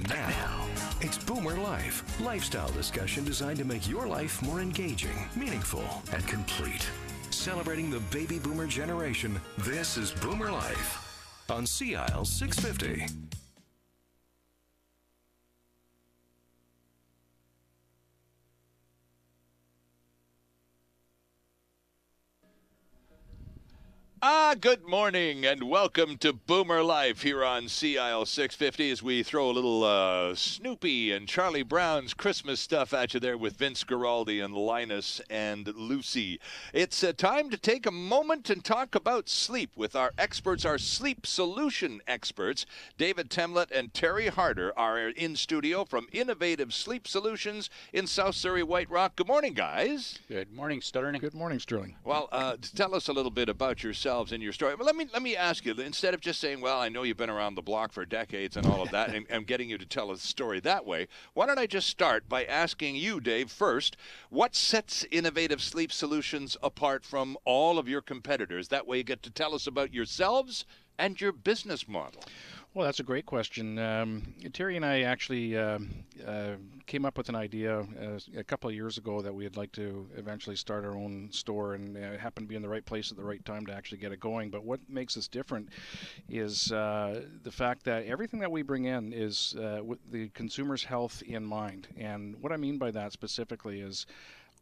Now, it's Boomer Life, lifestyle discussion designed to make your life more engaging, meaningful, and complete. Celebrating the baby boomer generation, this is Boomer Life on Sea Isle 650. Good morning and welcome to Boomer Life here on Sea Isle 650 as we throw a little Snoopy and Charlie Brown's Christmas stuff at you there with Vince Guaraldi and Linus and Lucy. It's time to take a moment and talk about sleep with our experts, our sleep solution experts. David Temlett and Terry Harder are in studio from Innovative Sleep Solutions in South Surrey, White Rock. Good morning, guys. Good morning, Sterling. Good morning, Sterling. Well, tell us a little bit about yourselves and your story. But let me ask you, instead of just saying, well, I know you've been around the block for decades and all of that, and getting you to tell a story that way, why don't I just start by asking you, Dave, first, what sets Innovative Sleep Solutions apart from all of your competitors? That way you get to tell us about yourselves and your business model. Well, that's a great question. Terry and I actually came up with an idea a couple of years ago that we'd like to eventually start our own store, and it happened to be in the right place at the right time to actually get it going. But what makes us different is the fact that everything that we bring in is with the consumer's health in mind. And what I mean by that specifically is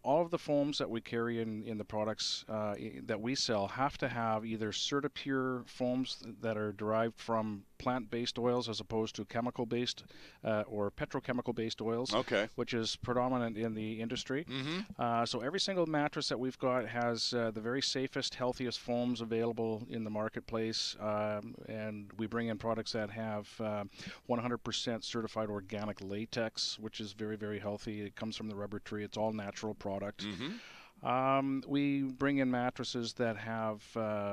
all of the foams that we carry in the products that we sell have to have either CertaPure foams that are derived from plant-based oils as opposed to chemical-based or petrochemical-based oils, which is predominant in the industry. So every single mattress that we've got has the very safest, healthiest foams available in the marketplace, and we bring in products that have 100% certified organic latex, which is very, very healthy. It comes from the rubber tree. It's all natural product. We bring in mattresses that have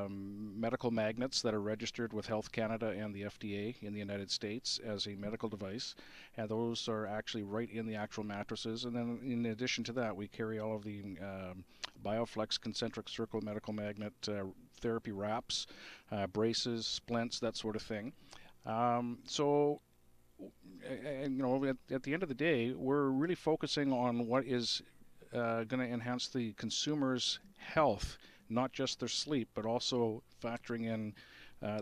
medical magnets that are registered with Health Canada and the FDA in the United States as a medical device, and those are actually right in the actual mattresses. And then in addition to that, we carry all of the BioFlex concentric circle medical magnet therapy wraps, braces, splints, that sort of thing. So you know, at the end of the day, we're really focusing on what is going to enhance the consumer's health, not just their sleep, but also factoring in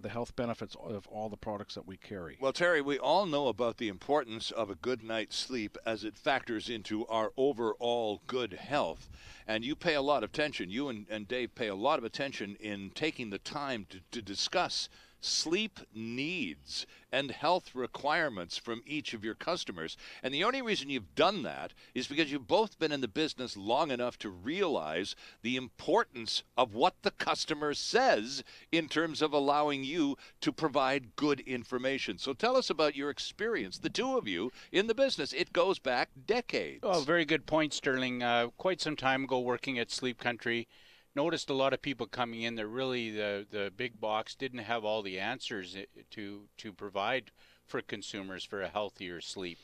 the health benefits of all the products that we carry. Well, Terry, we all know about the importance of a good night's sleep as it factors into our overall good health. And you pay a lot of attention, you and Dave pay a lot of attention in taking the time to discuss sleep needs and health requirements from each of your customers. And the only reason you've done that is because you've both been in the business long enough to realize the importance of what the customer says in terms of allowing you to provide good information. So tell us about your experience, the two of you, in the business. It goes back decades. Oh, very good point, Sterling. Quite some time ago working at Sleep Country, noticed a lot of people coming in that really the big box didn't have all the answers to provide for consumers for a healthier sleep.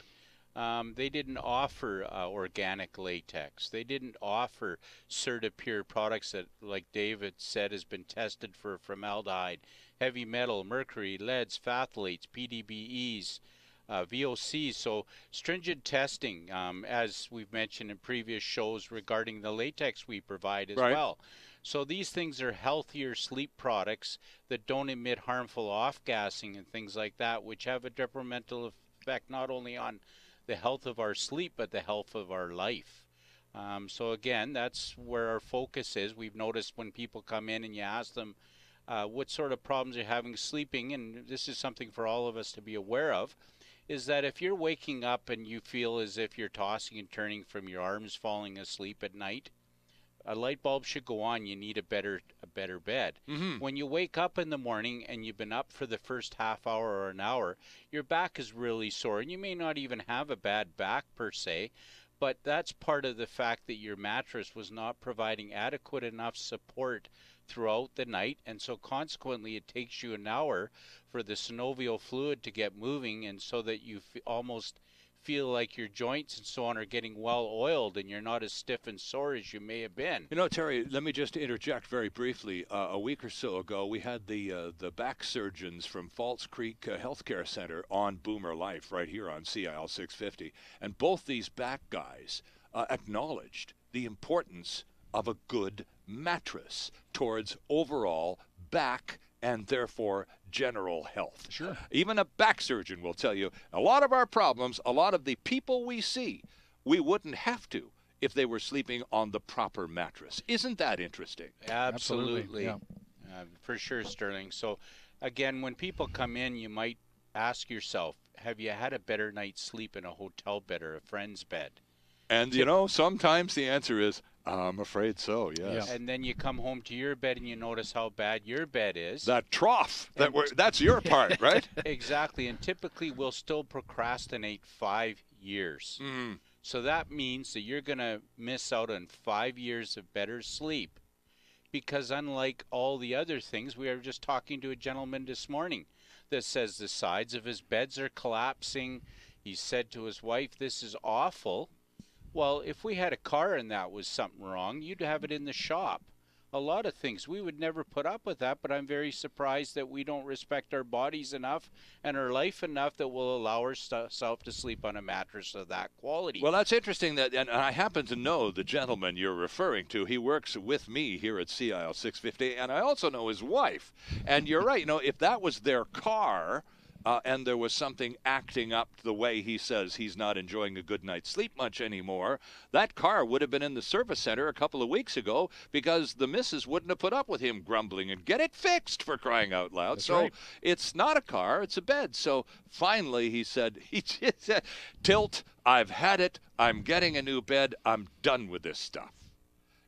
They didn't offer organic latex. They didn't offer CertaPure products that, like David said, has been tested for formaldehyde, heavy metal, mercury, leads, phthalates, PDBEs, VOCs, so stringent testing, as we've mentioned in previous shows regarding the latex we provide as well. So these things are healthier sleep products that don't emit harmful off-gassing and things like that, which have a detrimental effect not only on the health of our sleep, but the health of our life. So again, that's where our focus is. We've noticed when people come in and you ask them what sort of problems they're having sleeping, and this is something for all of us to be aware of, is that if you're waking up and you feel as if you're tossing and turning from your arms falling asleep at night, a light bulb should go on. You need a better bed. When you wake up in the morning and you've been up for the first half hour or an hour, your back is really sore, and you may not even have a bad back per se, but that's part of the fact that your mattress was not providing adequate enough support throughout the night, and so consequently it takes you an hour for the synovial fluid to get moving, and so that you almost feel like your joints and so on are getting well oiled and you're not as stiff and sore as you may have been. You know, Terry, let me just interject very briefly. A week or so ago, we had the back surgeons from Falls Creek Healthcare Center on Boomer Life right here on CIL 650. And both these back guys acknowledged the importance of a good mattress towards overall back and therefore general health. Sure. Even a back surgeon will tell you a lot of our problems, a lot of the people we see, we wouldn't have to if they were sleeping on the proper mattress. Isn't that interesting? Absolutely. Yeah. For sure, Sterling. So, again, when people come in, you might ask yourself, have you had a better night's sleep in a hotel bed or a friend's bed? And, you know, sometimes the answer is, I'm afraid so, yes. And then you come home to your bed and you notice how bad your bed is. That trough, that's your part, right? Exactly. And typically we'll still procrastinate 5 years. Mm. So that means that you're going to miss out on 5 years of better sleep, because unlike all the other things, we were just talking to a gentleman this morning that says the sides of his beds are collapsing. He said to his wife, this is awful. Well, if we had a car and that was something wrong, you'd have it in the shop. A lot of things. We would never put up with that, but I'm very surprised that we don't respect our bodies enough and our life enough that we'll allow ourselves to sleep on a mattress of that quality. Well, that's interesting, and I happen to know the gentleman you're referring to. He works with me here at CIL 650, and I also know his wife. And you're right, you know, if that was their car, and there was something acting up the way he says he's not enjoying a good night's sleep much anymore, that car would have been in the service center a couple of weeks ago because the missus wouldn't have put up with him grumbling and get it fixed, for crying out loud. That's so right. It's not a car, it's a bed. So finally he said, Tilt, I've had it. I'm getting a new bed. I'm done with this stuff.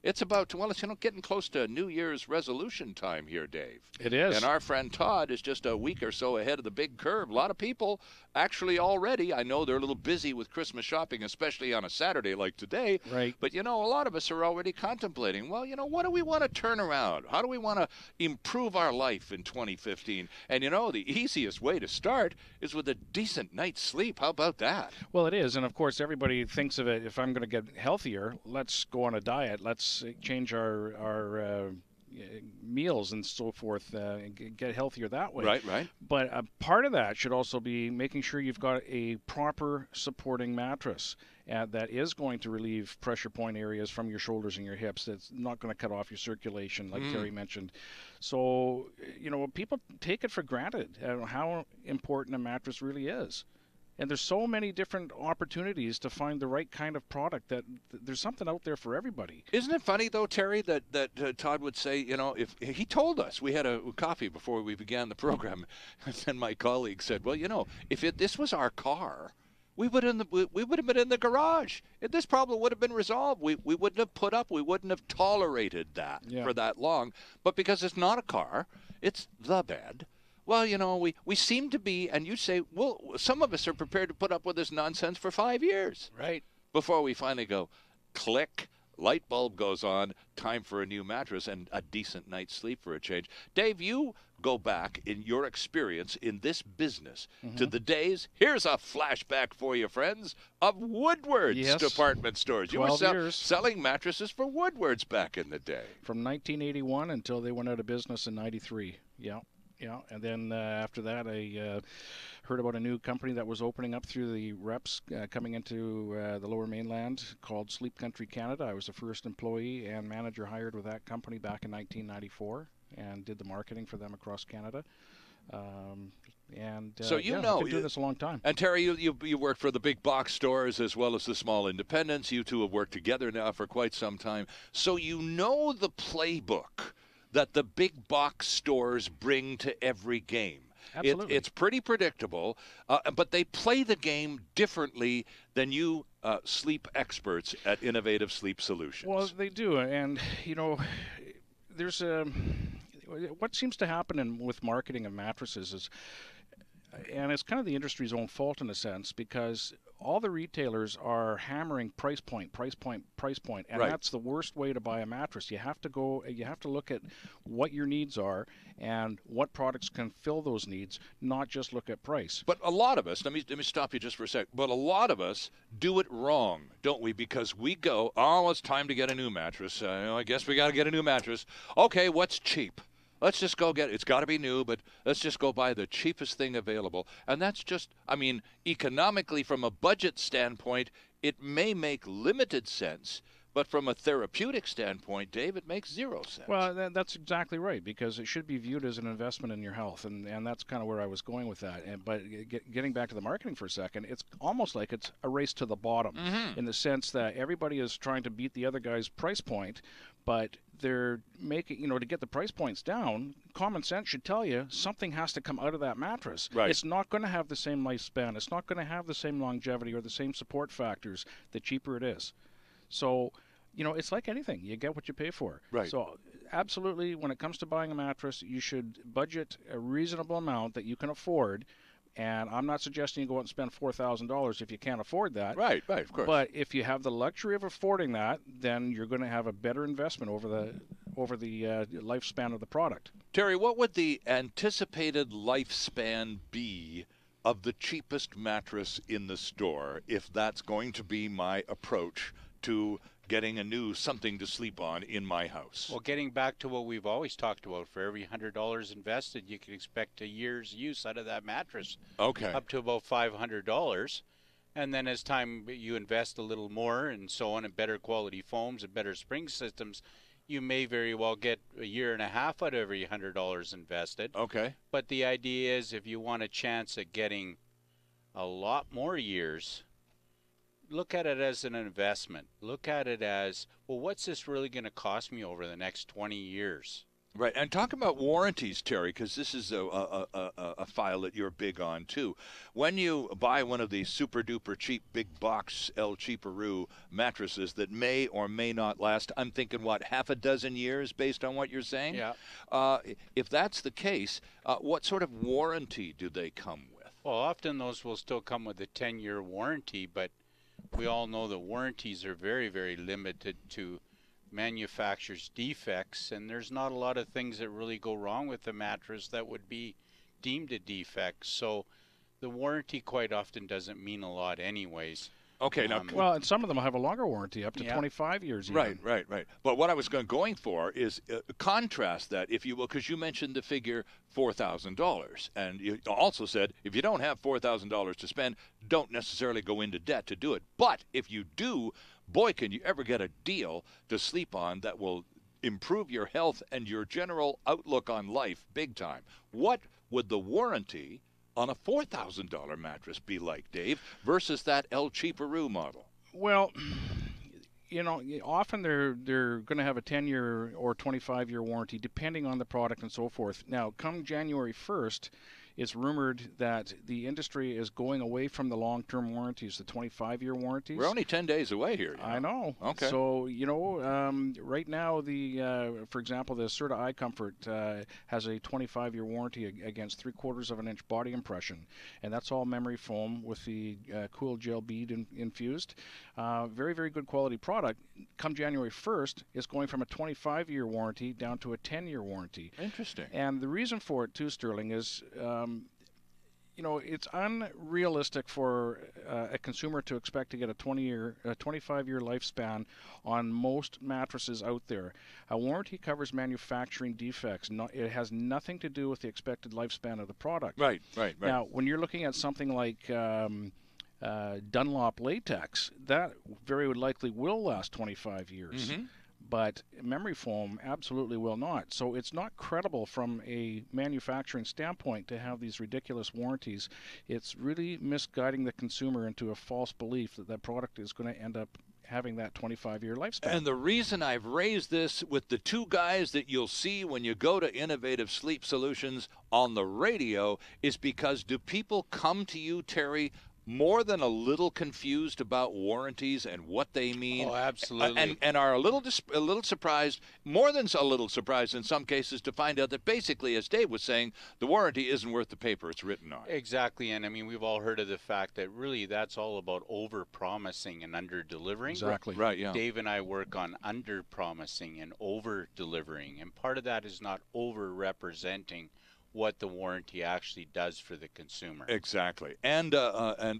It's about, well, it's, you know, getting close to New Year's resolution time here, Dave. It is. And our friend Todd is just a week or so ahead of the big curve. A lot of people actually already, I know they're a little busy with Christmas shopping, especially on a Saturday like today. Right. But, you know, a lot of us are already contemplating, well, you know, what do we want to turn around? How do we want to improve our life in 2015? And, you know, the easiest way to start is with a decent night's sleep. How about that? Well, it is. And, of course, everybody thinks of it, if I'm going to get healthier, let's go on a diet. Let's change our meals and so forth, get healthier that way. Right. But a part of that should also be making sure you've got a proper supporting mattress that is going to relieve pressure point areas from your shoulders and your hips. That's not going to cut off your circulation, like Terry mentioned. So, you know, people take it for granted how important a mattress really is. And there's so many different opportunities to find the right kind of product that there's something out there for everybody. Isn't it funny, though, Terry, that Todd would say, you know, if he told us, we had a coffee before we began the program, and my colleague said, well, you know, if this was our car, we would have been in the garage. This problem would have been resolved. We wouldn't have put up, we wouldn't have tolerated that for that long. But because it's not a car, it's the bed. Well, you know, we seem to be, and you say, well, some of us are prepared to put up with this nonsense for 5 years. Right. Before we finally go, click, light bulb goes on, time for a new mattress and a decent night's sleep for a change. Dave, you go back in your experience in this business to the days, here's a flashback for you, friends, of Woodward's department stores. You were selling mattresses for Woodward's back in the day. From 1981 until they went out of business in 93. Yeah. Yeah, and then after that, I heard about a new company that was opening up through the reps coming into the Lower Mainland called Sleep Country Canada. I was the first employee and manager hired with that company back in 1994 and did the marketing for them across Canada. So I've been doing this a long time. And Terry, you worked for the big box stores as well as the small independents. You two have worked together now for quite some time. So you know the playbook that the big box stores bring to every game. Absolutely. It's pretty predictable, but they play the game differently than you sleep experts at Innovative Sleep Solutions. Well, they do. And, you know, there's what seems to happen with marketing of mattresses is and it's kind of the industry's own fault in a sense, because all the retailers are hammering price point, and Right. that's the worst way to buy a mattress. You have to look at what your needs are and what products can fill those needs, not just look at price. But a lot of us, let me stop you just for a sec. But a lot of us do it wrong, don't we? Because we go, oh, it's time to get a new mattress. I guess we got to get a new mattress. Okay, what's cheap? Let's just go get it. It's got to be new, but let's just go buy the cheapest thing available. And that's just, I mean, economically, from a budget standpoint, it may make limited sense. But from a therapeutic standpoint, Dave, it makes zero sense. Well, that's exactly right, because it should be viewed as an investment in your health, and that's kind of where I was going with that. But getting back to the marketing for a second, it's almost like it's a race to the bottom, in the sense that everybody is trying to beat the other guy's price point, but they're making, to get the price points down, common sense should tell you something has to come out of that mattress. Right. It's not going to have the same lifespan. It's not going to have the same longevity or the same support factors the cheaper it is. So, it's like anything. You get what you pay for. Right. So, absolutely, when it comes to buying a mattress, you should budget a reasonable amount that you can afford. And I'm not suggesting you go out and spend $4,000 if you can't afford that. Right, of course. But if you have the luxury of affording that, then you're going to have a better investment over the lifespan of the product. Terry, what would the anticipated lifespan be of the cheapest mattress in the store if that's going to be my approach to getting a new something to sleep on in my house? Well, getting back to what we've always talked about, for every $100 invested, you can expect a year's use out of that mattress. Okay. Up to about $500. And then as time you invest a little more and so on, and better quality foams and better spring systems, you may very well get a year and a half out of every $100 invested. Okay. But the idea is, if you want a chance at getting a lot more years, look at it as an investment. Look at it as, well, what's this really going to cost me over the next 20 years? Right. And talk about warranties, Terry, because this is a file that you're big on, too. When you buy one of these super-duper cheap big box El Cheaperoo mattresses that may or may not last, I'm thinking, half a dozen years based on what you're saying? Yeah. If that's the case, what sort of warranty do they come with? Well, often those will still come with a 10-year warranty, but we all know that warranties are very, very limited to manufacturer's defects, and there's not a lot of things that really go wrong with the mattress that would be deemed a defect. So the warranty quite often doesn't mean a lot anyways. Okay, now... Well, and some of them have a longer warranty, up to 25 years even. Right. But what I was going for is contrast that, if you will, because you mentioned the figure $4,000. And you also said, if you don't have $4,000 to spend, don't necessarily go into debt to do it. But if you do, boy, can you ever get a deal to sleep on that will improve your health and your general outlook on life big time. What would the warranty on a $4,000 mattress be like, Dave, versus that El Cheaperoo model? Well, often they're going to have a 10-year or 25-year warranty, depending on the product and so forth. Now, come January 1st, it's rumored that the industry is going away from the long-term warranties, the 25-year warranties. We're only 10 days away here. I know. Okay. So, right now, for example, the Serta Eye Comfort has a 25-year warranty against 3/4 of an inch body impression, and that's all memory foam with the cool gel bead infused. Very, very good quality product. Come January 1st, it's going from a 25-year warranty down to a 10-year warranty. Interesting. And the reason for it, too, Sterling, is it's unrealistic for a consumer to expect to get a 25-year lifespan on most mattresses out there. A warranty covers manufacturing defects. It has nothing to do with the expected lifespan of the product. Right. Now, when you're looking at something like Dunlop latex, that very likely will last 25 years. Mm-hmm. But memory foam absolutely will not. So it's not credible from a manufacturing standpoint to have these ridiculous warranties. It's really misguiding the consumer into a false belief that that product is going to end up having that 25-year lifespan. And the reason I've raised this with the two guys that you'll see when you go to Innovative Sleep Solutions on the radio is because do people come to you, Terry, more than a little confused about warranties and what they mean. Oh, absolutely. And are a little surprised, more than a little surprised in some cases, to find out that basically, as Dave was saying, the warranty isn't worth the paper it's written on. Exactly, and I mean, we've all heard of the fact that really that's all about over-promising and under-delivering. Exactly. Right, yeah. Dave and I work on under-promising and over-delivering, and part of that is not over-representing what the warranty actually does for the consumer. Exactly. And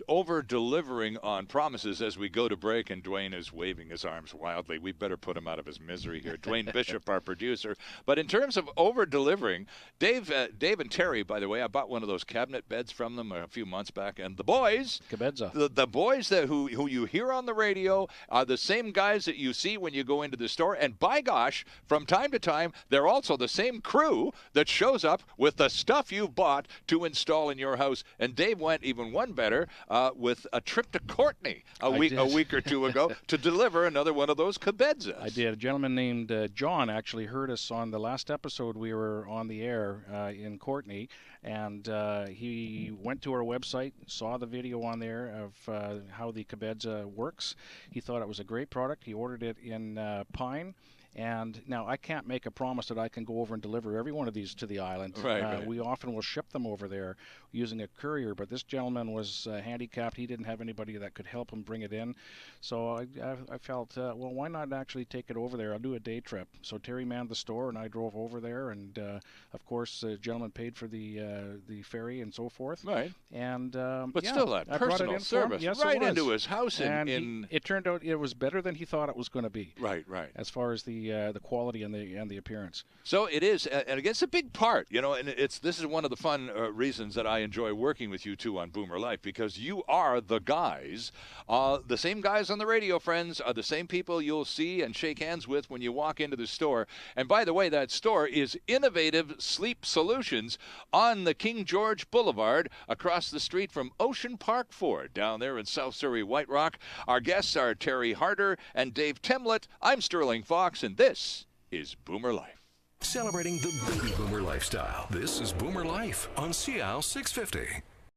over-delivering on promises as we go to break, and Dwayne is waving his arms wildly. We better put him out of his misery here. Dwayne Bishop, our producer. But in terms of over-delivering, Dave and Terry, by the way, I bought one of those cabinet beds from them a few months back, and the boys, Cabeza. the boys who you hear on the radio are the same guys that you see when you go into the store, and by gosh, from time to time, they're also the same crew that shows up with the stuff you bought to install in your house. And Dave went even one better with a trip to Courtney a week or two ago to deliver another one of those cabezas. I did. A gentleman named John actually heard us on the last episode we were on the air in Courtney, and he went to our website, saw the video on there of how the cabeza works. He thought it was a great product. He ordered it in Pine. And now I can't make a promise that I can go over and deliver every one of these to the island. Right. We often will ship them over there using a courier, but this gentleman was handicapped. He didn't have anybody that could help him bring it in. So I felt, well, why not actually take it over there? I'll do a day trip. So Terry manned the store, and I drove over there. And, of course, the gentleman paid for the ferry and so forth. Right. And but yeah, still that I brought it personal in service yes, right it was. into his house. And it turned out it was better than he thought it was going to be. Right. As far as the quality and the appearance. So it is, and it's a big part, you know, and this is one of the fun reasons that I enjoy working with you two on Boomer Life, because you are the guys, the same guys on the radio, friends, are the same people you'll see and shake hands with when you walk into the store. And by the way, that store is Innovative Sleep Solutions on the King George Boulevard across the street from Ocean Park Ford down there in South Surrey, White Rock. Our guests are Terry Harder and Dave Temlett. I'm Sterling Fox, and this is Boomer Life. Celebrating the baby boomer lifestyle. This is Boomer Life on CL 650.